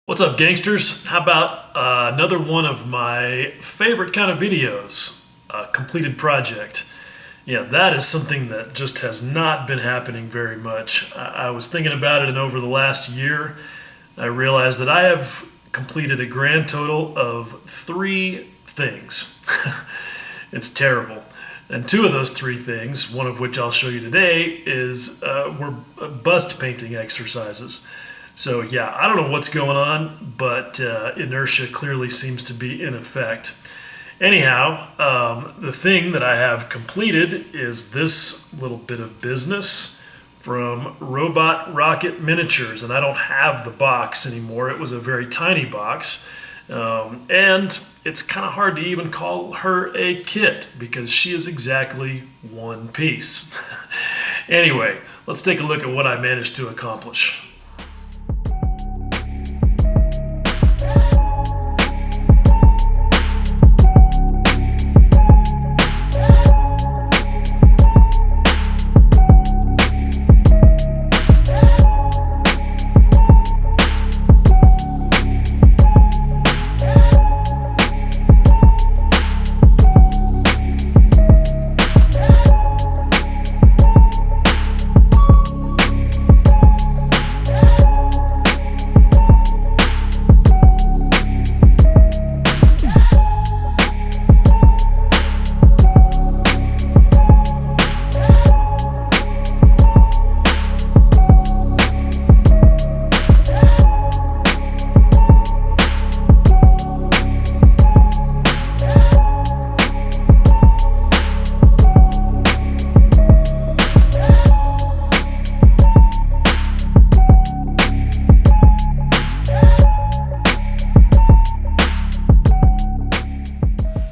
What's up, gangsters? How about another one of my favorite kind of videos, a completed project? Yeah, that is something that just has not been happening very much. I was thinking about it, and over the last year, I realized that I have completed a grand total of 3 things. It's terrible. And 2 of those 3 things, one of which I'll show you today, were bust painting exercises. So yeah, I don't know what's going on, but inertia clearly seems to be in effect. Anyhow, the thing that I have completed is this little bit of business from Robot Rocket Miniatures, and I don't have the box anymore. It was a very tiny box, and it's kind of hard to even call her a kit because she is exactly one piece. Anyway, let's take a look at what I managed to accomplish.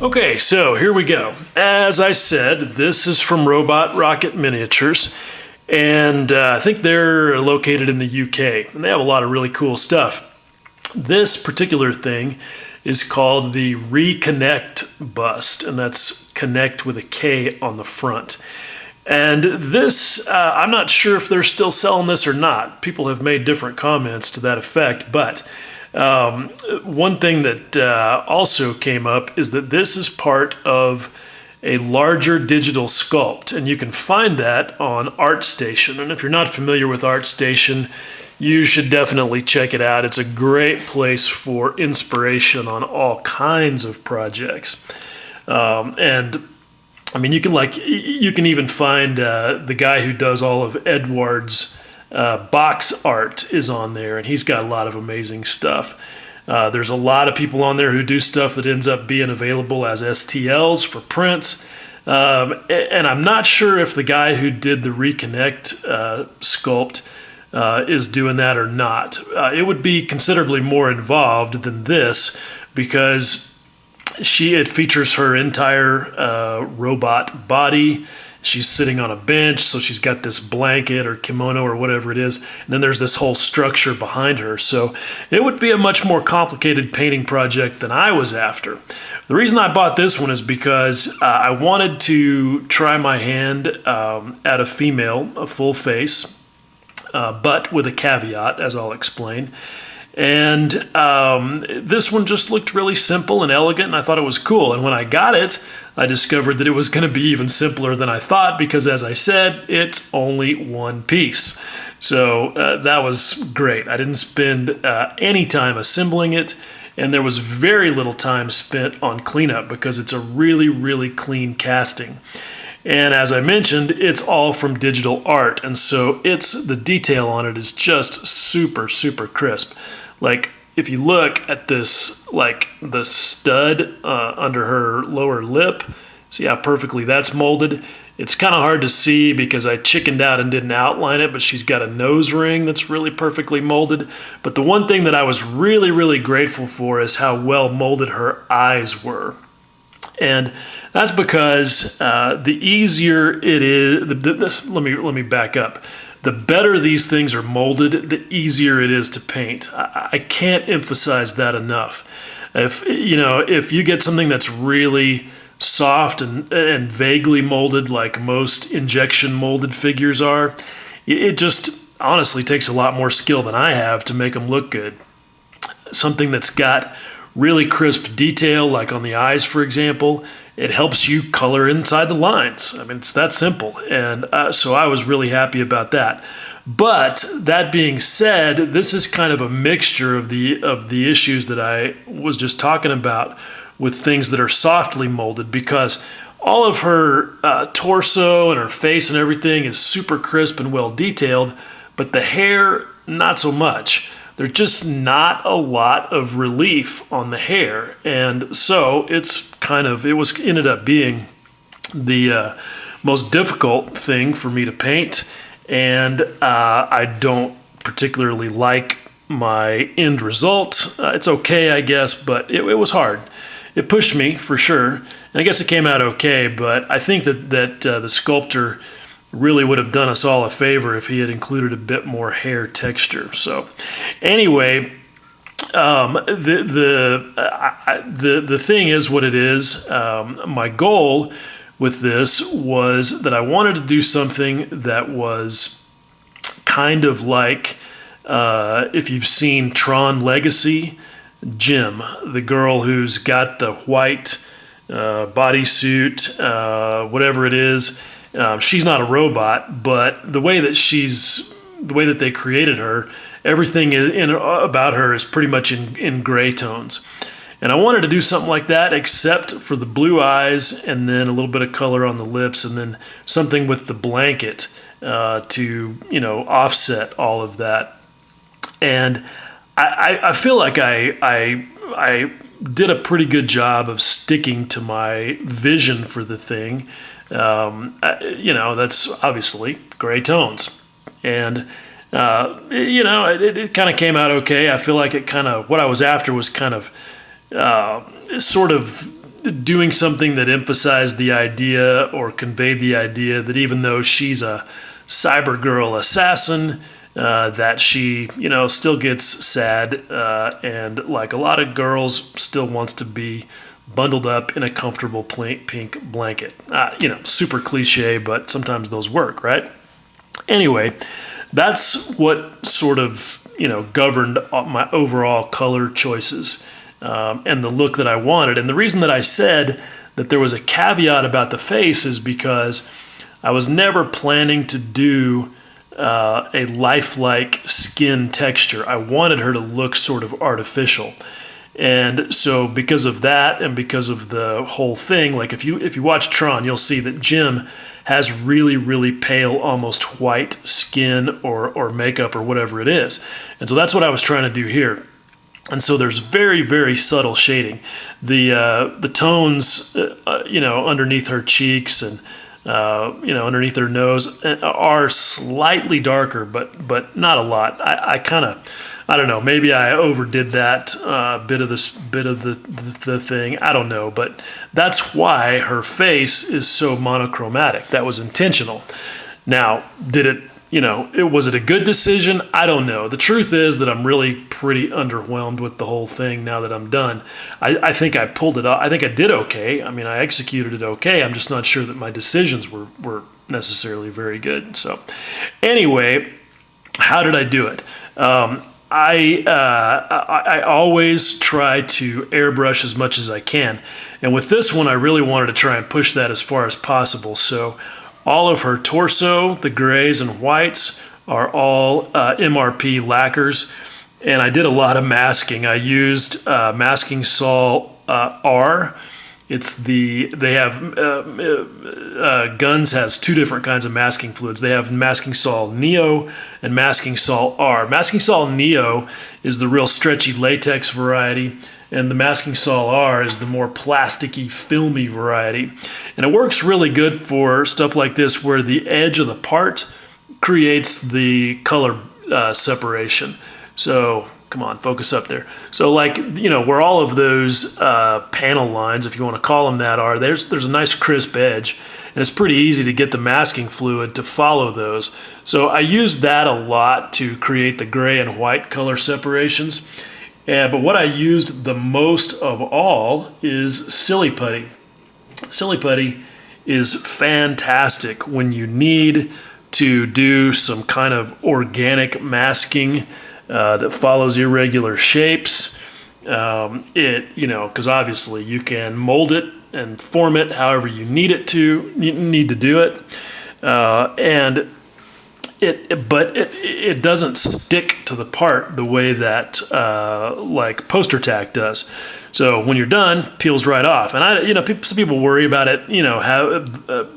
Okay, so here we go. As I said, this is from Robot Rocket Miniatures, and I think they're located in the UK, and they have a lot of really cool stuff. This particular thing is called the Rekonnect bust, and that's connect with a K on the front. And this, I'm not sure if they're still selling this or not. People have made different comments to that effect, but one thing that also came up is that this is part of a larger digital sculpt, and you can find that on ArtStation. And if you're not familiar with ArtStation, you should definitely check it out. It's a great place for inspiration on all kinds of projects. And I mean, you can even find the guy who does all of Edward's box art is on there, and he's got a lot of amazing stuff. There's a lot of people on there who do stuff that ends up being available as STLs for prints. And I'm not sure if the guy who did the Rekonnect sculpt is doing that or not. It would be considerably more involved than this because it features her entire robot body. She's sitting on a bench, so she's got this blanket or kimono or whatever it is, and then there's this whole structure behind her. So it would be a much more complicated painting project than I was after. The reason I bought this one is because I wanted to try my hand at a female, a full face, but with a caveat, as I'll explain. And this one just looked really simple and elegant, and I thought it was cool. And when I got it, I discovered that it was going to be even simpler than I thought because, as I said, it's only one piece. So that was great. I didn't spend any time assembling it, and there was very little time spent on cleanup because it's a really, really clean casting. And as I mentioned, it's all from digital art, and so the detail on it is just super, super crisp. Like, if you look at this, like the stud under her lower lip, see how perfectly that's molded? It's kind of hard to see because I chickened out and didn't outline it, but she's got a nose ring that's really perfectly molded. But the one thing that I was really, really grateful for is how well molded her eyes were. And that's because the easier it is, let me back up. The better these things are molded, the easier it is to paint. I can't emphasize that enough. If you get something that's really soft and vaguely molded like most injection molded figures are, it just honestly takes a lot more skill than I have to make them look good. something that's got really crisp detail, like on the eyes, for example. It helps you color inside the lines. I mean, it's that simple. And so I was really happy about that. But that being said, this is kind of a mixture of the issues that I was just talking about with things that are softly molded, because all of her torso and her face and everything is super crisp and well detailed, but the hair, not so much. There's just not a lot of relief on the hair. And so it ended up being the most difficult thing for me to paint. And I don't particularly like my end result. It's okay, I guess, but it was hard. It pushed me for sure. And I guess it came out okay, but I think that the sculptor really would have done us all a favor if he had included a bit more hair texture. So anyway, the thing is what it is. My goal with this was that I wanted to do something that was kind of like, if you've seen Tron Legacy, Jim, the girl who's got the white bodysuit, whatever it is. She's not a robot, but the way that they created her, everything about her is pretty much in gray tones. And I wanted to do something like that, except for the blue eyes and then a little bit of color on the lips, and then something with the blanket to offset all of that. And I feel like I did a pretty good job of sticking to my vision for the thing. That's obviously gray tones. And, it kind of came out okay. I feel like what I was after was kind of sort of doing something that emphasized the idea or conveyed the idea that even though she's a cyber girl assassin, that she, still gets sad, and like a lot of girls, still wants to be bundled up in a comfortable pink blanket. Super cliche, but sometimes those work, right? Anyway, that's what sort of, governed my overall color choices and the look that I wanted. And the reason that I said that there was a caveat about the face is because I was never planning to do a lifelike skin texture. I wanted her to look sort of artificial. And so because of that and because of the whole thing, like if you watch Tron, you'll see that Jim has really, really pale, almost white skin or makeup or whatever it is. And so that's what I was trying to do here. And so there's very, very subtle shading. The tones, underneath her cheeks and underneath her nose are slightly darker, but not a lot. I don't know. Maybe I overdid that bit of the thing. I don't know, but that's why her face is so monochromatic. That was intentional. Now, was it a good decision? I don't know. The truth is that I'm really pretty underwhelmed with the whole thing now that I'm done. I think I pulled it off. I think I did okay. I mean, I executed it okay. I'm just not sure that my decisions were necessarily very good. So anyway, how did I do it? I always try to airbrush as much as I can. And with this one, I really wanted to try and push that as far as possible. So all of her torso, the grays and whites, are all MRP lacquers. And I did a lot of masking. I used masking sol R. Guns has two different kinds of masking fluids. They have masking sol Neo and masking sol R. Masking sol Neo is the real stretchy latex variety, and the masking sol R is the more plasticky, filmy variety. And it works really good for stuff like this where the edge of the part creates the color separation. So come on, focus up there. So where all of those panel lines, if you want to call them that, are, there's a nice crisp edge, and it's pretty easy to get the masking fluid to follow those. So I used that a lot to create the gray and white color separations. But what I used the most of all is Silly Putty. Silly Putty is fantastic when you need to do some kind of organic masking that follows irregular shapes. Because obviously you can mold it and form it however you need to do it. But it doesn't stick to the part the way that like poster tack does. So when you're done, peels right off. And some people worry about it,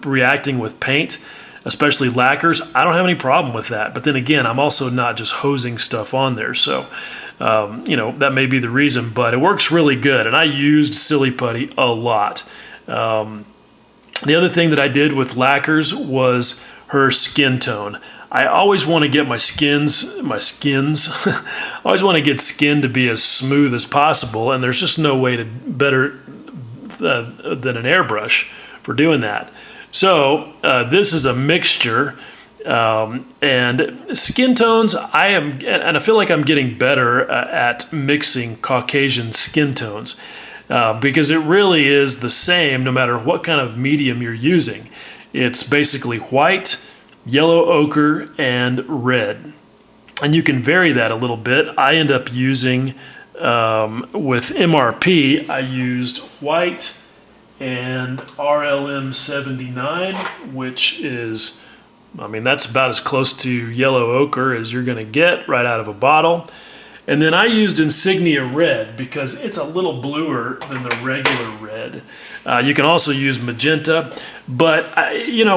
reacting with paint, especially lacquers. I don't have any problem with that. But then again, I'm also not just hosing stuff on there. So, that may be the reason, but it works really good. And I used Silly Putty a lot. The other thing that I did with lacquers was her skin tone. I always want to get my skins, I always want to get skin to be as smooth as possible, and there's just no way to better than an airbrush for doing that. So this is a mixture, and skin tones, and I feel like I'm getting better at mixing Caucasian skin tones, because it really is the same no matter what kind of medium you're using. It's basically white, yellow ochre, and red. And you can vary that a little bit. I end up using, with MRP, I used white and RLM 79, which is, that's about as close to yellow ochre as you're going to get right out of a bottle. And then I used Insignia Red because it's a little bluer than the regular red. You can also use magenta, but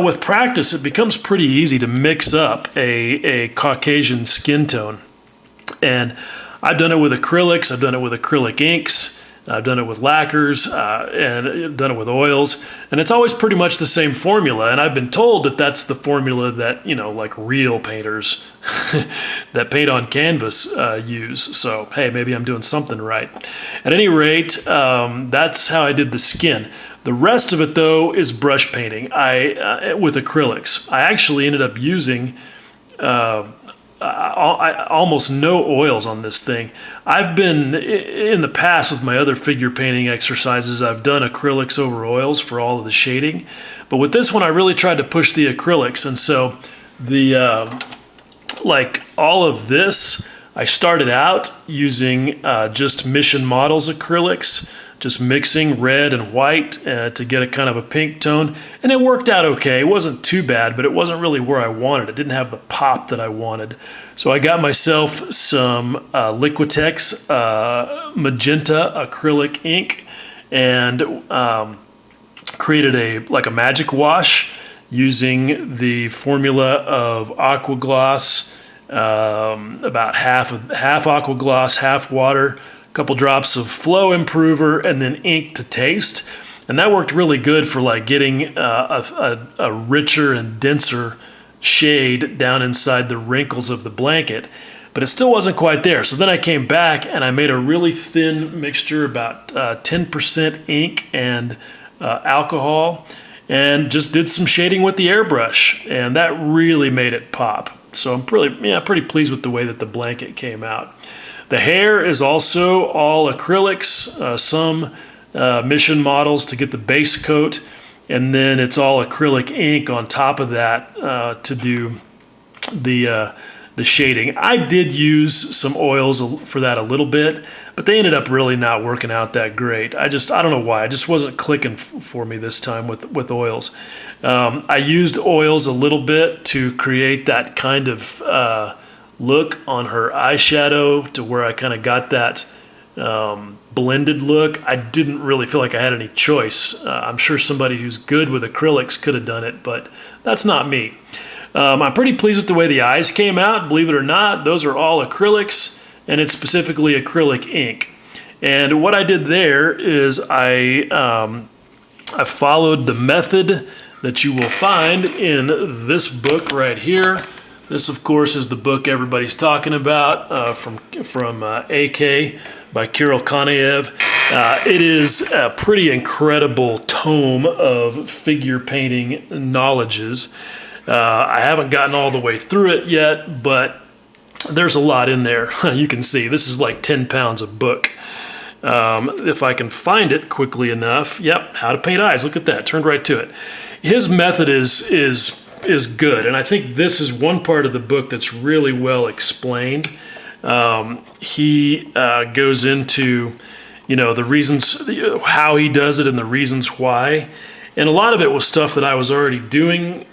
with practice, it becomes pretty easy to mix up a Caucasian skin tone. And I've done it with acrylics, I've done it with acrylic inks, I've done it with lacquers, and I've done it with oils, and it's always pretty much the same formula. And I've been told that that's the formula that, like real painters that paint on canvas use. So, hey, maybe I'm doing something right. At any rate, that's how I did the skin. The rest of it, though, is brush painting with acrylics. I actually ended up using almost no oils on this thing. I've been, in the past with my other figure painting exercises, I've done acrylics over oils for all of the shading. But with this one, I really tried to push the acrylics. And so all of this, I started out using just Mission Models acrylics, just mixing red and white to get a kind of a pink tone. And it worked out okay. It wasn't too bad, but it wasn't really where I wanted. It didn't have the pop that I wanted. So I got myself some Liquitex magenta acrylic ink and created a magic wash using the formula of Aqua Gloss, about half Aqua Gloss, half water, a couple drops of flow improver, and then ink to taste. And that worked really good for getting a richer and denser shade down inside the wrinkles of the blanket. But it still wasn't quite there. So then I came back and I made a really thin mixture, about 10% ink and alcohol, and just did some shading with the airbrush. And that really made it pop. So I'm pretty pleased with the way that the blanket came out. The hair is also all acrylics, some Mission Models to get the base coat, and then it's all acrylic ink on top of that to do the shading. I did use some oils for that a little bit, but they ended up really not working out that great. I don't know why. It just wasn't clicking for me this time with oils. I used oils a little bit to create that kind of look on her eyeshadow, to where I kind of got that blended look. I didn't really feel like I had any choice. I'm sure somebody who's good with acrylics could have done it, but that's not me. I'm pretty pleased with the way the eyes came out. Believe it or not, those are all acrylics, and it's specifically acrylic ink. And what I did there is I followed the method that you will find in this book right here. This, of course, is the book everybody's talking about from AK by Kirill Konaev. It is a pretty incredible tome of figure painting knowledges. I haven't gotten all the way through it yet, but there's a lot in there. You can see this is like 10 pounds of book. If I can find it quickly enough. Yep, How to Paint Eyes. Look at that, turned right to it. His method is good, and I think this is one part of the book that's really well explained. He goes into, the reasons, how he does it and the reasons why. And a lot of it was stuff that I was already doing,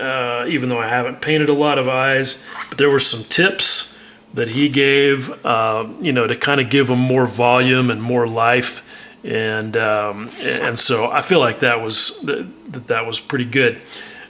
even though I haven't painted a lot of eyes. But there were some tips that he gave, to kind of give them more volume and more life. And so I feel like that was pretty good.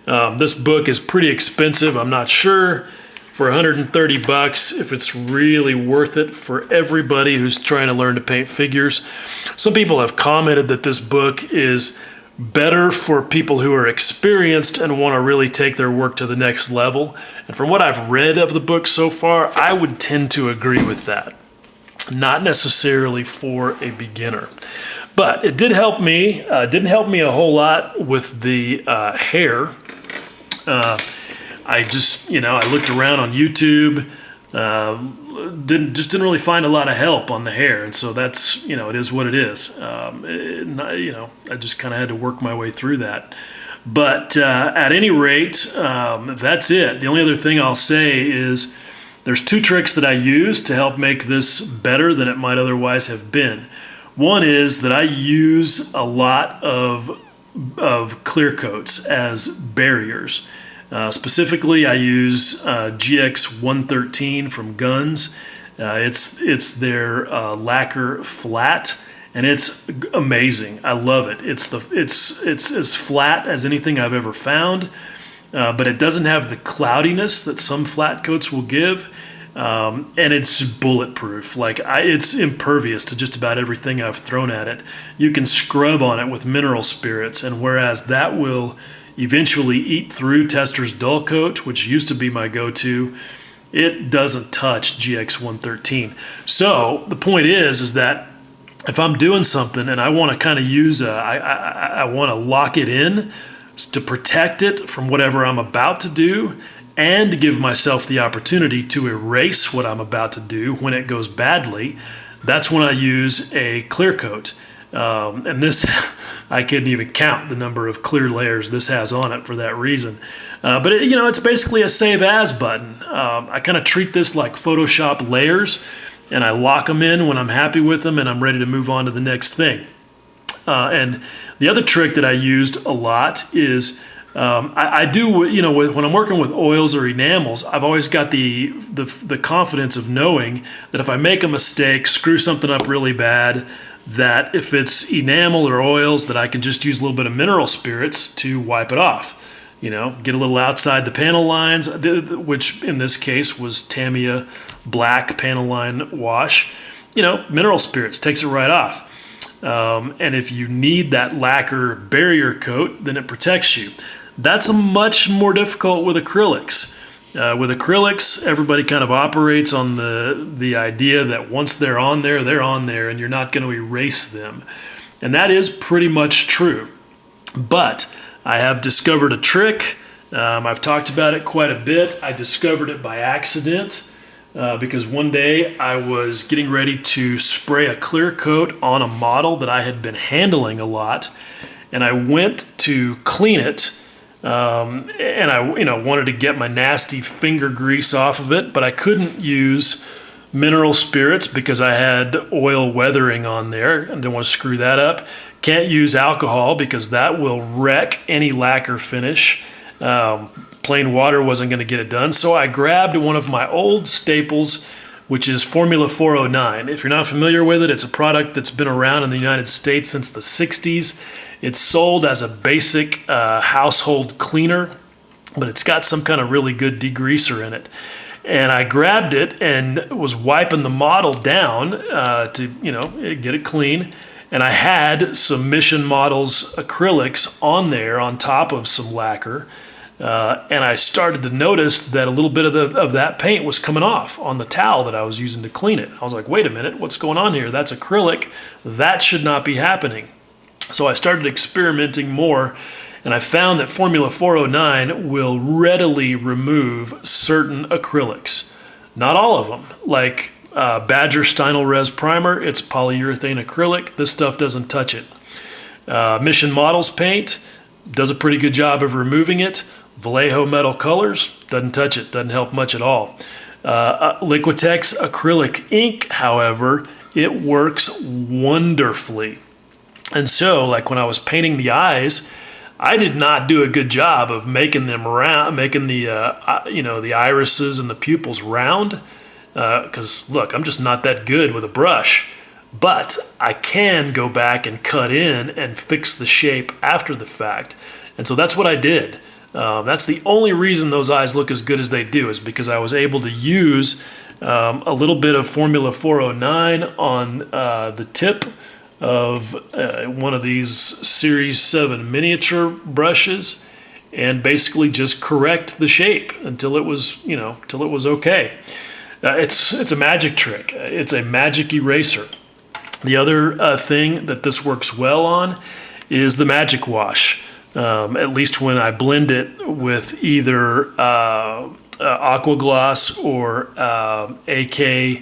This book is pretty expensive. I'm not sure for $130 if it's really worth it for everybody who's trying to learn to paint figures. Some people have commented that this book is better for people who are experienced and want to really take their work to the next level. And from what I've read of the book so far, I would tend to agree with that. Not necessarily for a beginner. But it did help me. It didn't help me a whole lot with the hair. I just, I looked around on YouTube, didn't really find a lot of help on the hair, and so that's, it is what it is. I just kind of had to work my way through that. But at any rate, that's it. The only other thing I'll say is there's 2 tricks that I use to help make this better than it might otherwise have been. One is that I use a lot of clear coats as barriers. Specifically, I use GX113 from Guns. It's their lacquer flat, and it's amazing. I love it. It's as flat as anything I've ever found, but it doesn't have the cloudiness that some flat coats will give, and it's bulletproof. It's impervious to just about everything I've thrown at it. You can scrub on it with mineral spirits, and whereas that will eventually eat through Tester's dull coat, which used to be my go-to, it doesn't touch GX113. So the point is that if I'm doing something and I want to kind of use I want to lock it in to protect it from whatever I'm about to do, and to give myself the opportunity to erase what I'm about to do when it goes badly, that's when I use a clear coat. And this, I couldn't even count the number of clear layers this has on it for that reason. But it's basically a save as button. I kind of treat this like Photoshop layers, and I lock them in when I'm happy with them and I'm ready to move on to the next thing. And the other trick that I used a lot is I do, when I'm working with oils or enamels, I've always got the confidence of knowing that if I make a mistake, screw something up really bad, that if it's enamel or oils, that I can just use a little bit of mineral spirits to wipe it off. Get a little outside the panel lines, which in this case was Tamiya black panel line wash. Mineral spirits takes it right off. And if you need that lacquer barrier coat, then it protects you. That's much more difficult with acrylics. With acrylics, everybody kind of operates on the idea that once they're on there, and you're not going to erase them. And that is pretty much true. But I have discovered a trick. I've talked about it quite a bit. I discovered it by accident because one day I was getting ready to spray a clear coat on a model that I had been handling a lot, and I went to clean it. And I wanted to get my nasty finger grease off of it, but I couldn't use mineral spirits because I had oil weathering on there and didn't want to screw that up. Can't use alcohol because that will wreck any lacquer finish. Plain water wasn't going to get it done. So I grabbed one of my old staples, which is Formula 409. If you're not familiar with it, it's a product that's been around in the United States since the 60s. It's sold as a basic household cleaner, but it's got some kind of really good degreaser in it. And I grabbed it and was wiping the model down to get it clean. And I had some Mission Models acrylics on there on top of some lacquer. And I started to notice that a little bit of that paint was coming off on the towel that I was using to clean it. I was like, wait a minute, what's going on here? That's acrylic. That should not be happening. So I started experimenting more, and I found that Formula 409 will readily remove certain acrylics. Not all of them. Like Badger Stynel Res Primer, it's polyurethane acrylic. This stuff doesn't touch it. Mission Models paint does a pretty good job of removing it. Vallejo Metal Colors doesn't touch it, doesn't help much at all. Liquitex acrylic ink, however, it works wonderfully. And so, like when I was painting the eyes, I did not do a good job of making them round, making the the irises and the pupils round. Because look, I'm just not that good with a brush. But I can go back and cut in and fix the shape after the fact. And so that's what I did. That's the only reason those eyes look as good as they do, is because I was able to use a little bit of Formula 409 on the tip of one of these Series 7 miniature brushes, and basically just correct the shape until it was, till it was okay. It's a magic trick. It's a magic eraser. The other thing that this works well on is the magic wash. At least when I blend it with either Aqua Gloss or AK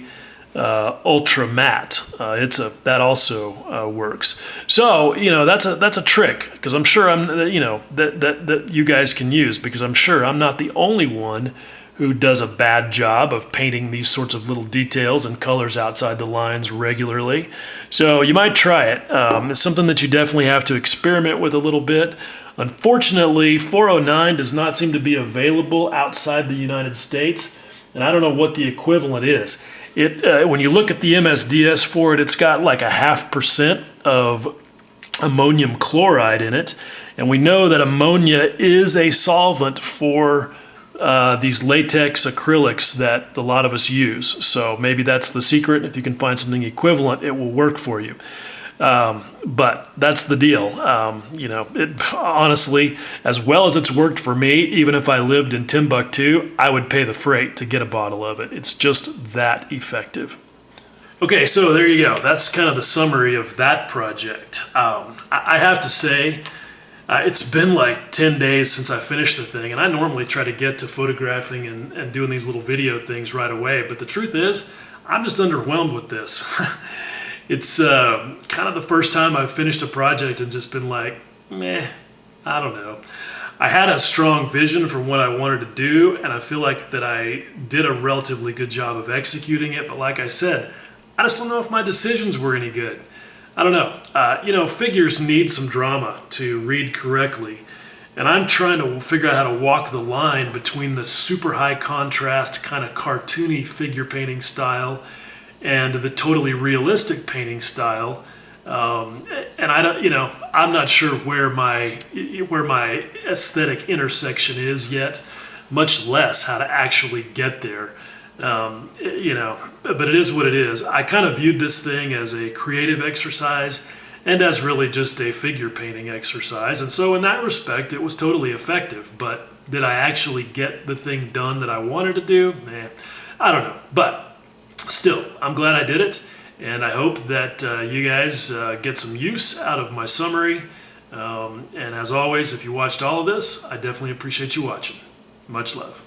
Ultra Matte. That also works. So that's a trick, because I'm sure that you guys can use, because I'm sure I'm not the only one who does a bad job of painting these sorts of little details and colors outside the lines regularly. So you might try it. It's something that you definitely have to experiment with a little bit. Unfortunately, 409 does not seem to be available outside the United States, and I don't know what the equivalent is. When you look at the MSDS for it, it's got like 0.5% of ammonium chloride in it, and we know that ammonia is a solvent for these latex acrylics that a lot of us use. So maybe that's the secret. If you can find something equivalent, it will work for you. But that's the deal. Honestly, as well as it's worked for me, even if I lived in Timbuktu, I would pay the freight to get a bottle of it. It's just that effective. Okay, so there you go. That's kind of the summary of that project. I have to say, it's been like 10 days since I finished the thing, and I normally try to get to photographing and doing these little video things right away, but the truth is, I'm just underwhelmed with this. It's kind of the first time I've finished a project and just been like, meh, I don't know. I had a strong vision for what I wanted to do, and I feel like that I did a relatively good job of executing it, but like I said, I just don't know if my decisions were any good. I don't know. Figures need some drama to read correctly, and I'm trying to figure out how to walk the line between the super high contrast, kind of cartoony figure painting style and the totally realistic painting style. And I'm not sure where my aesthetic intersection is yet, much less how to actually get there. But it is what it is. I kind of viewed this thing as a creative exercise and as really just a figure painting exercise. And so in that respect, it was totally effective. But did I actually get the thing done that I wanted to do? I don't know. But still, I'm glad I did it. And I hope that you guys get some use out of my summary. And as always, if you watched all of this, I definitely appreciate you watching. Much love.